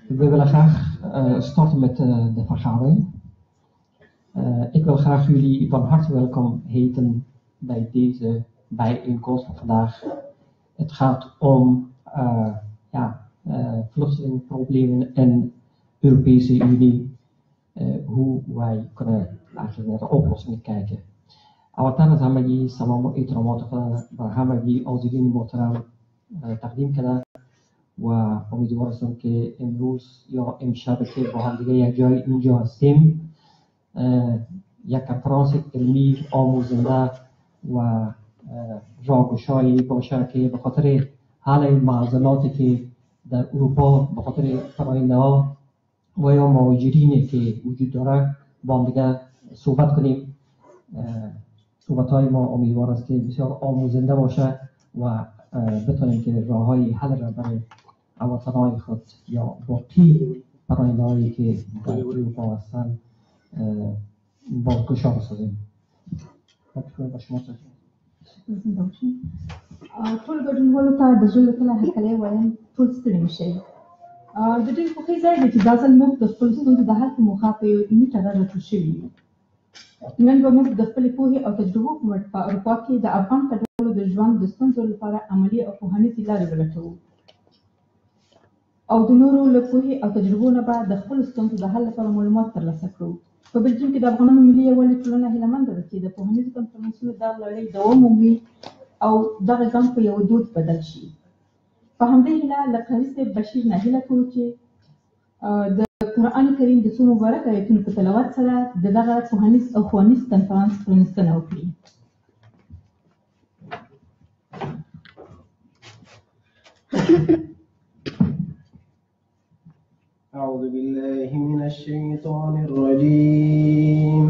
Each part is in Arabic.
We willen graag starten met de vergadering. Ik wil graag jullie van harte welkom heten bij deze bijeenkomst van vandaag. Het gaat om vluchtelingenproblemen in de Europese Unie. Hoe wij kunnen eigenlijk naar de oplossingen kijken. اوطان زمانی سلام و احترامات خود بر همگی حاضرین محترم تقدیم کردم و امیدوار هستم که امروز یا امشب که با هم دیگه یک جای اینجا هستیم یک کنفرانس علمی آموزنده و راهگشایی باشه که به خاطر حل معضلاتی که در اروپا به خاطر پراینده ها و یا مهاجرینی که وجود داره با هم دیگه صحبت کنیم. صحبت‌های ما امیدوار است که بسیار آموزنده باشه و بتونیم که راه‌های حل را برای وطن‌های خود یا باقی پراینده که در اروپا هستند بازگشا بسازیم. با شما ټول ګډونوالو ته د زړه له هرکلی وایم ټول ستړي مشئ. د ډېر خوښۍ ځای دی چې دا ځل موږ د خپلو ستونزو د حل په موخه په یو علمي ټغر راټول شوي یو. نن به موږ د خپلې پوهې او تجربو په مټ په اروپا کې د افغان کډوالو د ژوند د ستونزو لپاره عملي او پوهنیزې لارې ولټوو او د نورو له پوهې او تجربو نه به د خپلو ستونزو د حل لپاره معلومات ترلاسه کړو. په بلجیم کې د افغانانو ملي یووالي ټولنه هیلهمنده ده چې د پوهنیزو کنفرانسونو دغه لړۍ دوام ومومي او دغه ګام په یو دود بدل شي. په همدې هیله له قاري صاحب بشیر نه هیله کوو چې د قرآن کریم د څو مبارک آیتونو په تلاوت سره د دغه پوهنیز او ښوونیز کنفرانس پرانستنه وکړي. أعوذ بالله من الشيطان الرجيم.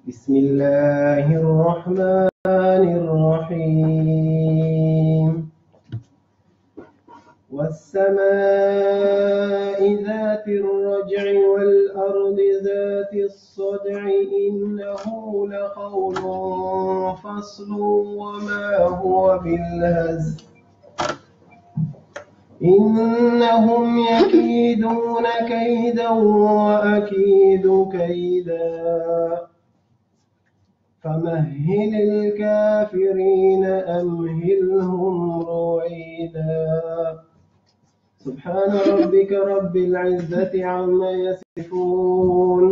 بسم الله الرحمن الرحيم. والسماء ذات الرجع والأرض ذات الصدع إنه لقول فصل وما هو بالهزل إنهم يكيدون كيدا وأكيد كيدا فمهل الكافرين أمهلهم رويدا. سبحان ربك رب العزة عما يصفون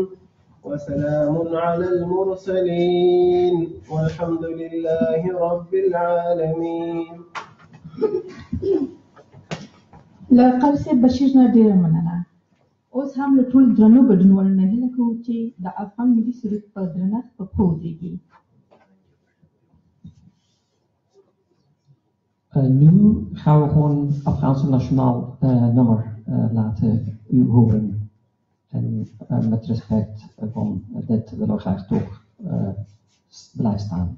وسلام على المرسلين والحمد لله رب العالمين. له قاري صاحب بشیر نه ډېره مننه. اوس هم له ټول درنو ګډونوالو نه هیله کوو چې د افغان ملي سرود په درنښت په پښو ودرېږي. Nu gaan we gewoon Afghaanse nationaal nummer laten u horen. En met respect van dit willen we graag toch blijven staan.